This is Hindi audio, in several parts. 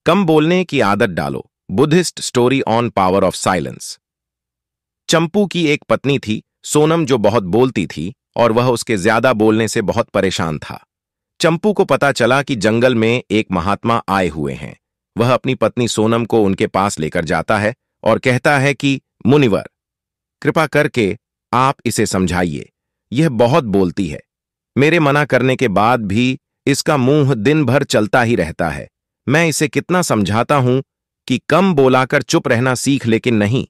कम बोलने की आदत डालो। Buddhist story on power of silence. Champu की एक पत्नी थी, सोनम, जो बहुत बोलती थी और वह उसके ज्यादा बोलने से बहुत परेशान था। चंपू को पता चला कि जंगल में एक महात्मा आए हुए हैं। वह अपनी पत्नी सोनम को उनके पास लेकर जाता है और कहता है कि मुनिवर, कृपा करके आप इसे समझाइए। यह बहुत बोलती है। मेरे मना करने के बाद भी इसका मुंह दिन भर चलता ही रहता है। मैं इसे कितना समझाता हूं कि कम बोलाकर चुप रहना सीख, लेकिन नहीं,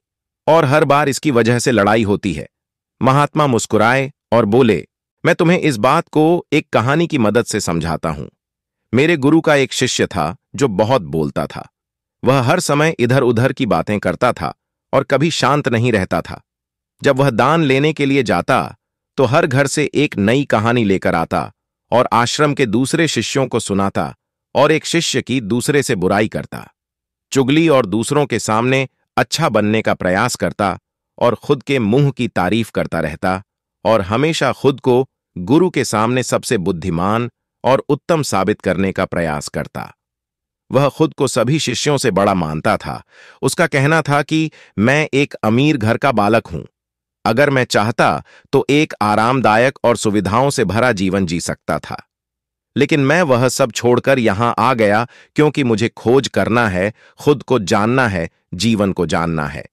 और हर बार इसकी वजह से लड़ाई होती है। महात्मा मुस्कुराए और बोले, मैं तुम्हें इस बात को एक कहानी की मदद से समझाता हूं। मेरे गुरु का एक शिष्य था जो बहुत बोलता था। वह हर समय इधर उधर की बातें करता था और कभी शांत नहीं रहता था। जब वह दान लेने के लिए जाता तो हर घर से एक नई कहानी लेकर आता और आश्रम के दूसरे शिष्यों को सुनाता, और एक शिष्य की दूसरे से बुराई करता, चुगली और दूसरों के सामने अच्छा बनने का प्रयास करता और खुद के मुंह की तारीफ करता रहता, और हमेशा खुद को गुरु के सामने सबसे बुद्धिमान और उत्तम साबित करने का प्रयास करता। वह खुद को सभी शिष्यों से बड़ा मानता था। उसका कहना था कि मैं एक अमीर घर का बालक हूं। अगर मैं चाहता तो एक आरामदायक और सुविधाओं से भरा जीवन जी सकता था, लेकिन मैं वह सब छोड़कर यहां आ गया क्योंकि मुझे खोज करना है, खुद को जानना है, जीवन को जानना है।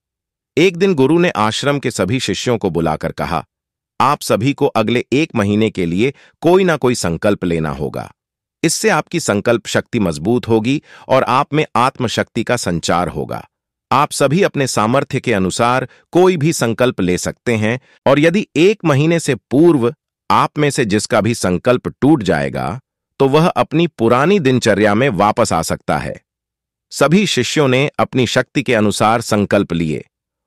एक दिन गुरु ने आश्रम के सभी शिष्यों को बुलाकर कहा, आप सभी को अगले 1 महीने के लिए कोई ना कोई संकल्प लेना होगा। इससे आपकी संकल्प शक्ति मजबूत होगी और आप में आत्मशक्ति का संचार होगा। आप सभी अपने सामर्थ्य के अनुसार कोई भी संकल्प ले सकते हैं, और यदि 1 महीने से पूर्व आप में से जिसका भी संकल्प टूट जाएगा तो वह अपनी पुरानी दिनचर्या में वापस आ सकता है। सभी शिष्यों ने अपनी शक्ति के अनुसार संकल्प लिए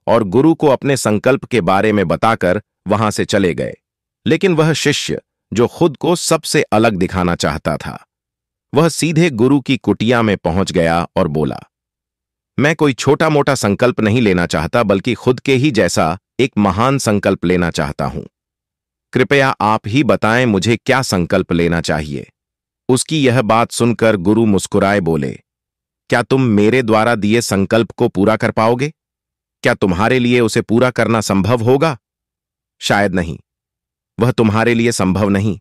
और गुरु को अपने संकल्प के बारे में बताकर वहां से चले गए। लेकिन वह शिष्य जो खुद को सबसे अलग दिखाना चाहता था, वह सीधे गुरु की कुटिया में पहुंच गया और बोला, मैं कोई छोटा मोटा संकल्प नहीं लेना चाहता, बल्कि खुद के ही जैसा एक महान संकल्प लेना चाहता हूं। कृपया आप ही बताएं मुझे क्या संकल्प लेना चाहिए। उसकी यह बात सुनकर गुरु मुस्कुराए बोले, क्या तुम मेरे द्वारा दिए संकल्प को पूरा कर पाओगे? क्या तुम्हारे लिए उसे पूरा करना संभव होगा? शायद नहीं। वह तुम्हारे लिए संभव नहीं।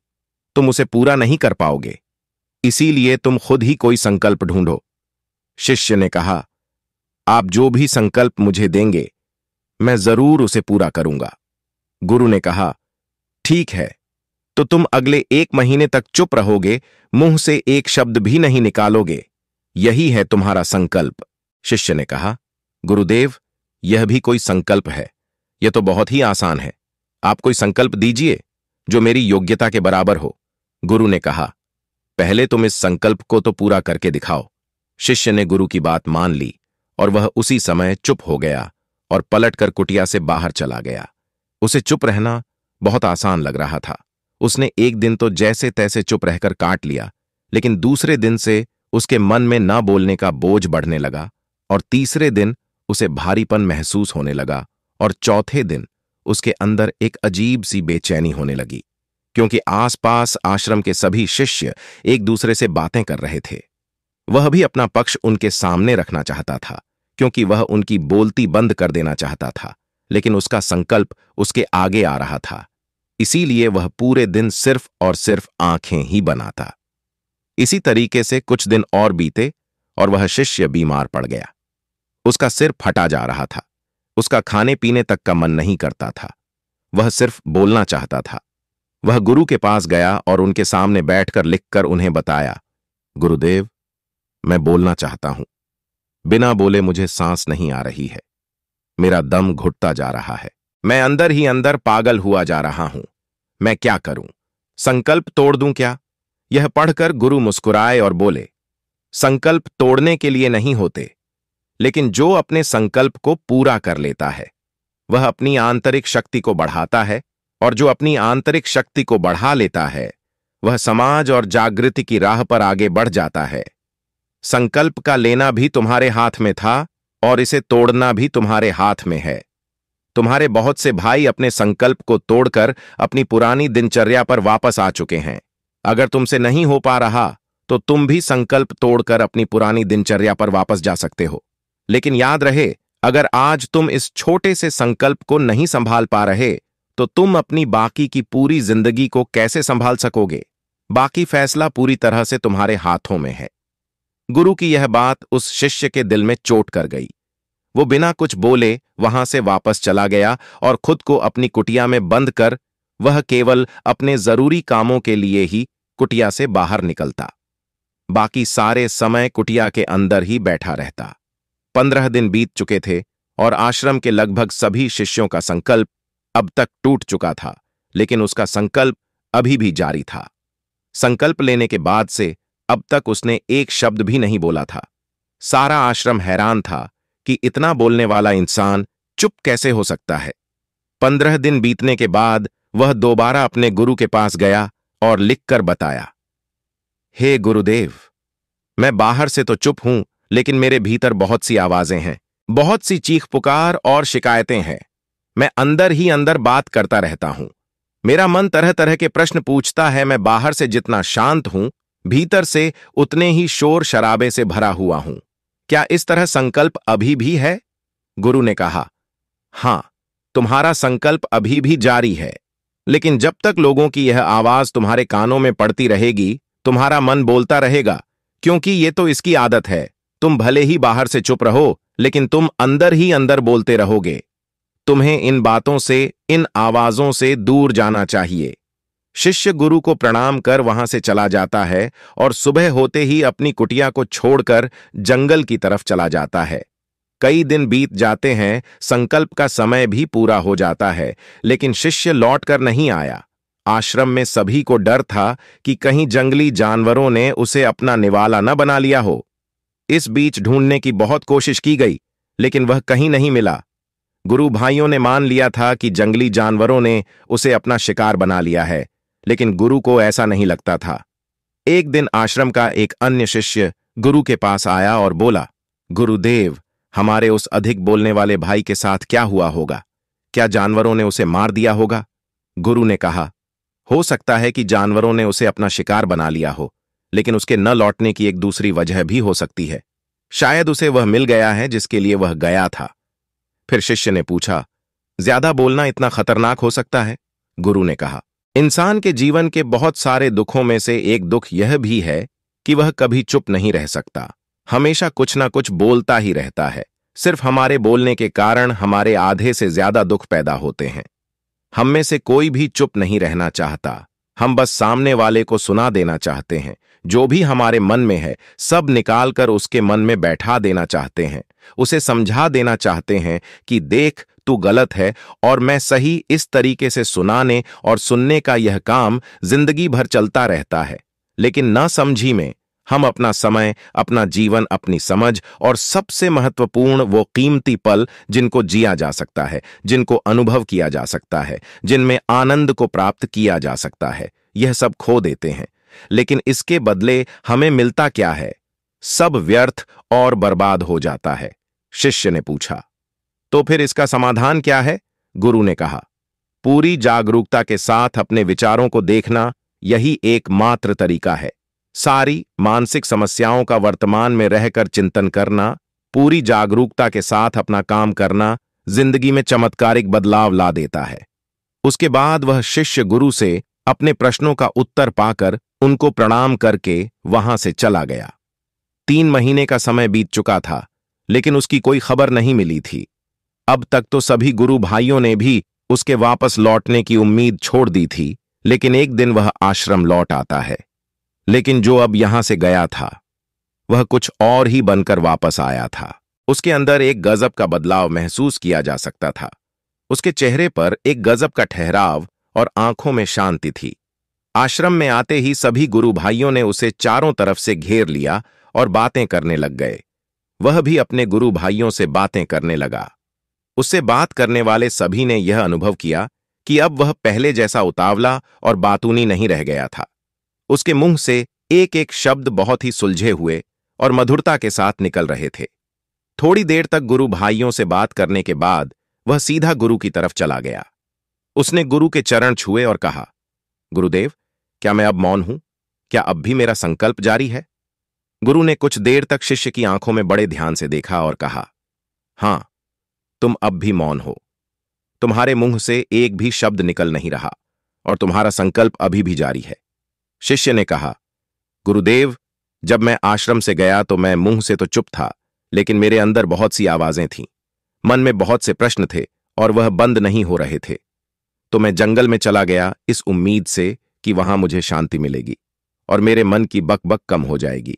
तुम उसे पूरा नहीं कर पाओगे। इसीलिए तुम खुद ही कोई संकल्प ढूंढो। शिष्य ने कहा, आप जो भी संकल्प मुझे देंगे मैं जरूर उसे पूरा करूंगा। गुरु ने कहा, ठीक है, तो तुम अगले 1 महीने तक चुप रहोगे, मुंह से एक शब्द भी नहीं निकालोगे। यही है तुम्हारा संकल्प। शिष्य ने कहा, गुरुदेव, यह भी कोई संकल्प है? यह तो बहुत ही आसान है। आप कोई संकल्प दीजिए जो मेरी योग्यता के बराबर हो। गुरु ने कहा, पहले तुम इस संकल्प को तो पूरा करके दिखाओ। शिष्य ने गुरु की बात मान ली और वह उसी समय चुप हो गया और पलटकर कुटिया से बाहर चला गया। उसे चुप रहना बहुत आसान लग रहा था। उसने एक दिन तो जैसे तैसे चुप रहकर काट लिया, लेकिन दूसरे दिन से उसके मन में न बोलने का बोझ बढ़ने लगा, और तीसरे दिन उसे भारीपन महसूस होने लगा, और चौथे दिन उसके अंदर एक अजीब सी बेचैनी होने लगी, क्योंकि आसपास आश्रम के सभी शिष्य एक दूसरे से बातें कर रहे थे। वह भी अपना पक्ष उनके सामने रखना चाहता था, क्योंकि वह उनकी बोलती बंद कर देना चाहता था, लेकिन उसका संकल्प उसके आगे आ रहा था। इसीलिए वह पूरे दिन सिर्फ और सिर्फ आंखें ही बनाता। इसी तरीके से कुछ दिन और बीते और वह शिष्य बीमार पड़ गया। उसका सिर फटा जा रहा था। उसका खाने पीने तक का मन नहीं करता था। वह सिर्फ बोलना चाहता था। वह गुरु के पास गया और उनके सामने बैठकर लिखकर उन्हें बताया, गुरुदेव, मैं बोलना चाहता हूं। बिना बोले मुझे सांस नहीं आ रही है। मेरा दम घुटता जा रहा है। मैं अंदर ही अंदर पागल हुआ जा रहा हूं। मैं क्या करूं? संकल्प तोड़ दूं क्या? यह पढ़कर गुरु मुस्कुराए और बोले, संकल्प तोड़ने के लिए नहीं होते, लेकिन जो अपने संकल्प को पूरा कर लेता है वह अपनी आंतरिक शक्ति को बढ़ाता है, और जो अपनी आंतरिक शक्ति को बढ़ा लेता है वह समाज और जागृति की राह पर आगे बढ़ जाता है। संकल्प का लेना भी तुम्हारे हाथ में था और इसे तोड़ना भी तुम्हारे हाथ में है। तुम्हारे बहुत से भाई अपने संकल्प को तोड़कर अपनी पुरानी दिनचर्या पर वापस आ चुके हैं। अगर तुमसे नहीं हो पा रहा तो तुम भी संकल्प तोड़कर अपनी पुरानी दिनचर्या पर वापस जा सकते हो। लेकिन याद रहे, अगर आज तुम इस छोटे से संकल्प को नहीं संभाल पा रहे तो तुम अपनी बाकी की पूरी जिंदगी को कैसे संभाल सकोगे? बाकी फैसला पूरी तरह से तुम्हारे हाथों में है। गुरु की यह बात उस शिष्य के दिल में चोट कर गई। वो बिना कुछ बोले वहां से वापस चला गया और खुद को अपनी कुटिया में बंद कर वह केवल अपने जरूरी कामों के लिए ही कुटिया से बाहर निकलता। बाकी सारे समय कुटिया के अंदर ही बैठा रहता। 15 दिन बीत चुके थे और आश्रम के लगभग सभी शिष्यों का संकल्प अब तक टूट चुका था, लेकिन उसका संकल्प अभी भी जारी था। संकल्प लेने के बाद से अब तक उसने एक शब्द भी नहीं बोला था। सारा आश्रम हैरान था कि इतना बोलने वाला इंसान चुप कैसे हो सकता है। 15 दिन बीतने के बाद वह दोबारा अपने गुरु के पास गया और लिखकर बताया, हे गुरुदेव, मैं बाहर से तो चुप हूं, लेकिन मेरे भीतर बहुत सी आवाजें हैं, बहुत सी चीख पुकार और शिकायतें हैं। मैं अंदर ही अंदर बात करता रहता हूं। मेरा मन तरह तरह के प्रश्न पूछता है। मैं बाहर से जितना शांत हूं, भीतर से उतने ही शोर शराबे से भरा हुआ हूं। क्या इस तरह संकल्प अभी भी है? गुरु ने कहा, हां, तुम्हारा संकल्प अभी भी जारी है, लेकिन जब तक लोगों की यह आवाज तुम्हारे कानों में पड़ती रहेगी, तुम्हारा मन बोलता रहेगा, क्योंकि ये तो इसकी आदत है। तुम भले ही बाहर से चुप रहो, लेकिन तुम अंदर ही अंदर बोलते रहोगे। तुम्हें इन बातों से, इन आवाजों से दूर जाना चाहिए। शिष्य गुरु को प्रणाम कर वहां से चला जाता है और सुबह होते ही अपनी कुटिया को छोड़कर जंगल की तरफ चला जाता है। कई दिन बीत जाते हैं, संकल्प का समय भी पूरा हो जाता है, लेकिन शिष्य लौट कर नहीं आया। आश्रम में सभी को डर था कि कहीं जंगली जानवरों ने उसे अपना निवाला न बना लिया हो। इस बीच ढूंढने की बहुत कोशिश की गई, लेकिन वह कहीं नहीं मिला। गुरु भाइयों ने मान लिया था कि जंगली जानवरों ने उसे अपना शिकार बना लिया है, लेकिन गुरु को ऐसा नहीं लगता था। एक दिन आश्रम का एक अन्य शिष्य गुरु के पास आया और बोला, गुरुदेव, हमारे उस अधिक बोलने वाले भाई के साथ क्या हुआ होगा? क्या जानवरों ने उसे मार दिया होगा? गुरु ने कहा, हो सकता है कि जानवरों ने उसे अपना शिकार बना लिया हो, लेकिन उसके न लौटने की एक दूसरी वजह भी हो सकती है। शायद उसे वह मिल गया है जिसके लिए वह गया था। फिर शिष्य ने पूछा, ज्यादा बोलना इतना खतरनाक हो सकता है? गुरु ने कहा, इंसान के जीवन के बहुत सारे दुखों में से एक दुख यह भी है कि वह कभी चुप नहीं रह सकता, हमेशा कुछ ना कुछ बोलता ही रहता है। सिर्फ हमारे बोलने के कारण हमारे आधे से ज्यादा दुख पैदा होते हैं। हम में से कोई भी चुप नहीं रहना चाहता। हम बस सामने वाले को सुना देना चाहते हैं। जो भी हमारे मन में है, सब निकालकर उसके मन में बैठा देना चाहते हैं। उसे समझा देना चाहते हैं कि देख, तू गलत है और मैं सही। इस तरीके से सुनाने और सुनने का यह काम जिंदगी भर चलता रहता है, लेकिन ना समझी में हम अपना समय, अपना जीवन, अपनी समझ और सबसे महत्वपूर्ण वो कीमती पल जिनको जिया जा सकता है, जिनको अनुभव किया जा सकता है, जिनमें आनंद को प्राप्त किया जा सकता है, यह सब खो देते हैं। लेकिन इसके बदले हमें मिलता क्या है? सब व्यर्थ और बर्बाद हो जाता है। शिष्य ने पूछा, तो फिर इसका समाधान क्या है? गुरु ने कहा, पूरी जागरूकता के साथ अपने विचारों को देखना, यही एकमात्र तरीका है। सारी मानसिक समस्याओं का वर्तमान में रहकर चिंतन करना, पूरी जागरूकता के साथ अपना काम करना जिंदगी में चमत्कारिक बदलाव ला देता है। उसके बाद वह शिष्य गुरु से अपने प्रश्नों का उत्तर पाकर उनको प्रणाम करके वहां से चला गया। 3 महीने का समय बीत चुका था, लेकिन उसकी कोई खबर नहीं मिली थी। अब तक तो सभी गुरु भाइयों ने भी उसके वापस लौटने की उम्मीद छोड़ दी थी, लेकिन एक दिन वह आश्रम लौट आता है। लेकिन जो अब यहां से गया था, वह कुछ और ही बनकर वापस आया था। उसके अंदर एक गजब का बदलाव महसूस किया जा सकता था। उसके चेहरे पर एक गजब का ठहराव और आंखों में शांति थी। आश्रम में आते ही सभी गुरु भाइयों ने उसे चारों तरफ से घेर लिया और बातें करने लग गए। वह भी अपने गुरु भाइयों से बातें करने लगा। उससे बात करने वाले सभी ने यह अनुभव किया कि अब वह पहले जैसा उतावला और बातूनी नहीं रह गया था। उसके मुंह से एक एक शब्द बहुत ही सुलझे हुए और मधुरता के साथ निकल रहे थे। थोड़ी देर तक गुरु भाइयों से बात करने के बाद वह सीधा गुरु की तरफ चला गया। उसने गुरु के चरण छुए और कहा, गुरुदेव, क्या मैं अब मौन हूं? क्या अब भी मेरा संकल्प जारी है? गुरु ने कुछ देर तक शिष्य की आंखों में बड़े ध्यान से देखा और कहा, हां, तुम अब भी मौन हो। तुम्हारे मुंह से एक भी शब्द निकल नहीं रहा और तुम्हारा संकल्प अभी भी जारी है। शिष्य ने कहा, गुरुदेव, जब मैं आश्रम से गया तो मैं मुंह से तो चुप था, लेकिन मेरे अंदर बहुत सी आवाजें थीं। मन में बहुत से प्रश्न थे और वह बंद नहीं हो रहे थे। तो मैं जंगल में चला गया इस उम्मीद से कि वहां मुझे शांति मिलेगी और मेरे मन की बकबक कम हो जाएगी।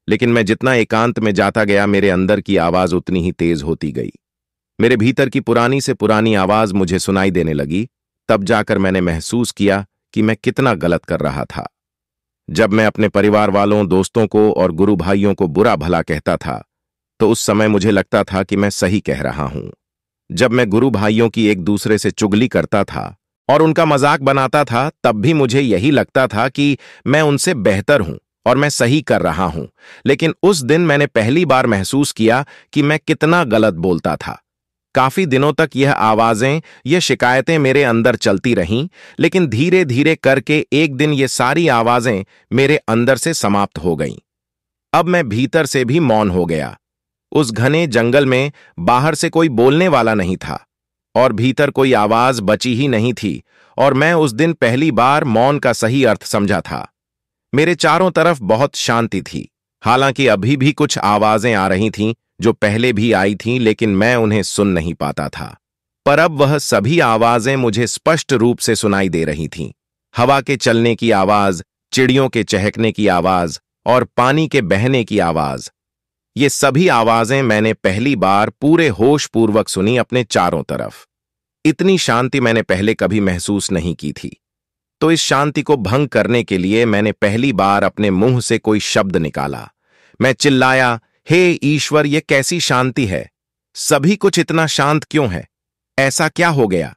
लेकिन मैं जितना एकांत में जाता गया, मेरे अंदर की आवाज उतनी ही तेज होती गई। मेरे भीतर की पुरानी से पुरानी आवाज मुझे सुनाई देने लगी। तब जाकर मैंने महसूस किया कि मैं कितना गलत कर रहा था। जब मैं अपने परिवार वालों, दोस्तों को और गुरु भाइयों को बुरा भला कहता था, तो उस समय मुझे लगता था कि मैं सही कह रहा हूं। जब मैं गुरु भाइयों की एक दूसरे से चुगली करता था और उनका मजाक बनाता था, तब भी मुझे यही लगता था कि मैं उनसे बेहतर हूं और मैं सही कर रहा हूं। लेकिन उस दिन मैंने पहली बार महसूस किया कि मैं कितना गलत बोलता था। काफी दिनों तक यह आवाजें, यह शिकायतें मेरे अंदर चलती रहीं, लेकिन धीरे धीरे करके एक दिन ये सारी आवाजें मेरे अंदर से समाप्त हो गईं। अब मैं भीतर से भी मौन हो गया। उस घने जंगल में बाहर से कोई बोलने वाला नहीं था और भीतर कोई आवाज बची ही नहीं थी, और मैं उस दिन पहली बार मौन का सही अर्थ समझा था। मेरे चारों तरफ बहुत शांति थी। हालांकि अभी भी कुछ आवाजें आ रही थीं जो पहले भी आई थीं, लेकिन मैं उन्हें सुन नहीं पाता था। पर अब वह सभी आवाजें मुझे स्पष्ट रूप से सुनाई दे रही थीं। हवा के चलने की आवाज, चिड़ियों के चहकने की आवाज और पानी के बहने की आवाज। ये सभी आवाजें मैंने पहली बार पूरे होश पूर्वक सुनी अपने चारों तरफ। इतनी शांति मैंने पहले कभी महसूस नहीं की थी। तो इस शांति को भंग करने के लिए मैंने पहली बार अपने मुंह से कोई शब्द निकाला। मैं चिल्लाया, हे ईश्वर, ये कैसी शांति है? सभी कुछ इतना शांत क्यों है? ऐसा क्या हो गया?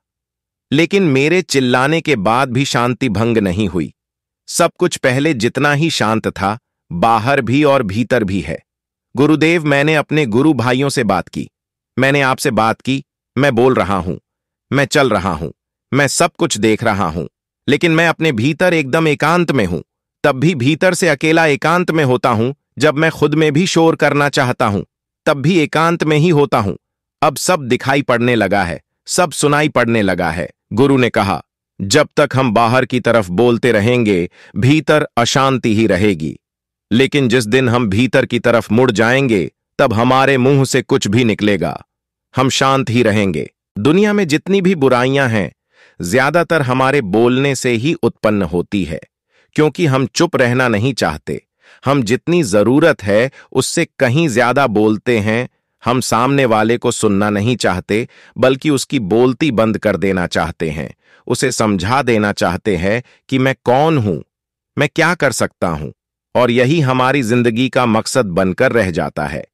लेकिन मेरे चिल्लाने के बाद भी शांति भंग नहीं हुई। सब कुछ पहले जितना ही शांत था, बाहर भी और भीतर भी है। गुरुदेव, मैंने अपने गुरु भाइयों से बात की, मैंने आपसे बात की, मैं बोल रहा हूं, मैं चल रहा हूं, मैं सब कुछ देख रहा हूं, लेकिन मैं अपने भीतर एकदम एकांत में हूं। तब भी भीतर से अकेला एकांत में होता हूं। जब मैं खुद में भी शोर करना चाहता हूं, तब भी एकांत में ही होता हूं। अब सब दिखाई पड़ने लगा है, सब सुनाई पड़ने लगा है। गुरु ने कहा, जब तक हम बाहर की तरफ बोलते रहेंगे, भीतर अशांति ही रहेगी। लेकिन जिस दिन हम भीतर की तरफ मुड़ जाएंगे, तब हमारे मुंह से कुछ भी निकलेगा। हम शांत ही रहेंगे। दुनिया में जितनी भी बुराइयां हैं, ज्यादातर हमारे बोलने से ही उत्पन्न होती है, क्योंकि हम चुप रहना नहीं चाहते। हम जितनी जरूरत है उससे कहीं ज्यादा बोलते हैं। हम सामने वाले को सुनना नहीं चाहते, बल्कि उसकी बोलती बंद कर देना चाहते हैं। उसे समझा देना चाहते हैं कि मैं कौन हूं, मैं क्या कर सकता हूं, और यही हमारी जिंदगी का मकसद बनकर रह जाता है।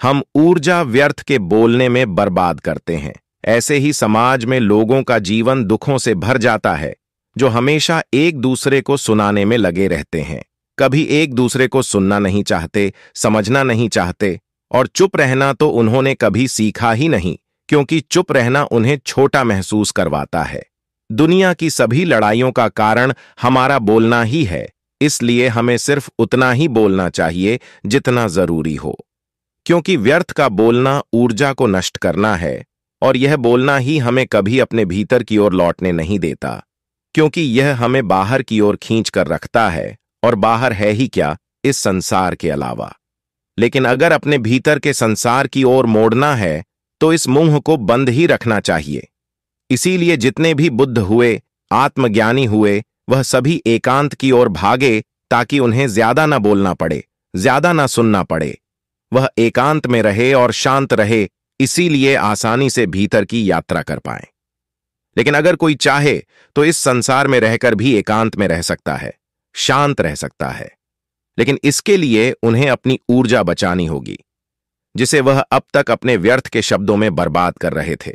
हम ऊर्जा व्यर्थ के बोलने में बर्बाद करते हैं। ऐसे ही समाज में लोगों का जीवन दुखों से भर जाता है, जो हमेशा एक दूसरे को सुनाने में लगे रहते हैं। कभी एक दूसरे को सुनना नहीं चाहते, समझना नहीं चाहते, और चुप रहना तो उन्होंने कभी सीखा ही नहीं, क्योंकि चुप रहना उन्हें छोटा महसूस करवाता है। दुनिया की सभी लड़ाइयों का कारण हमारा बोलना ही है, इसलिए हमें सिर्फ उतना ही बोलना चाहिए जितना जरूरी हो, क्योंकि व्यर्थ का बोलना ऊर्जा को नष्ट करना है, और यह बोलना ही हमें कभी अपने भीतर की ओर लौटने नहीं देता, क्योंकि यह हमें बाहर की ओर खींच कर रखता है, और बाहर है ही क्या इस संसार के अलावा। लेकिन अगर अपने भीतर के संसार की ओर मोड़ना है, तो इस मुंह को बंद ही रखना चाहिए। इसीलिए जितने भी बुद्ध हुए, आत्मज्ञानी हुए, वह सभी एकांत की ओर भागे, ताकि उन्हें ज्यादा ना बोलना पड़े, ज्यादा ना सुनना पड़े। वह एकांत में रहे और शांत रहे, इसीलिए आसानी से भीतर की यात्रा कर पाए। लेकिन अगर कोई चाहे तो इस संसार में रहकर भी एकांत में रह सकता है, शांत रह सकता है, लेकिन इसके लिए उन्हें अपनी ऊर्जा बचानी होगी, जिसे वह अब तक अपने व्यर्थ के शब्दों में बर्बाद कर रहे थे।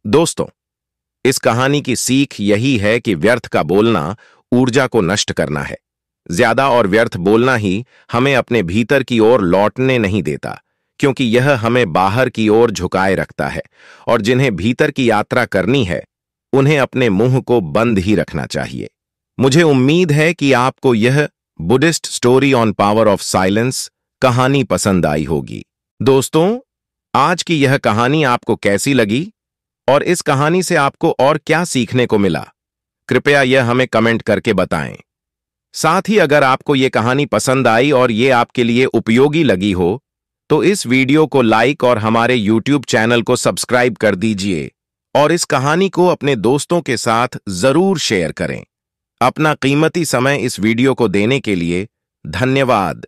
दोस्तों, इस कहानी की सीख यही है कि व्यर्थ का बोलना ऊर्जा को नष्ट करना है। ज्यादा और व्यर्थ बोलना ही हमें अपने भीतर की ओर लौटने नहीं देता, क्योंकि यह हमें बाहर की ओर झुकाए रखता है, और जिन्हें भीतर की यात्रा करनी है, उन्हें अपने मुंह को बंद ही रखना चाहिए। मुझे उम्मीद है कि आपको यह Buddhist story on power of silence कहानी पसंद आई होगी। दोस्तों, आज की यह कहानी आपको कैसी लगी और इस कहानी से आपको और क्या सीखने को मिला, कृपया यह हमें कमेंट करके बताएं। साथ ही अगर आपको यह कहानी पसंद आई और ये आपके लिए उपयोगी लगी हो तो इस वीडियो को लाइक और हमारे YouTube चैनल को सब्सक्राइब कर दीजिए और इस कहानी को अपने दोस्तों के साथ जरूर शेयर करें। अपना कीमती समय इस वीडियो को देने के लिए धन्यवाद।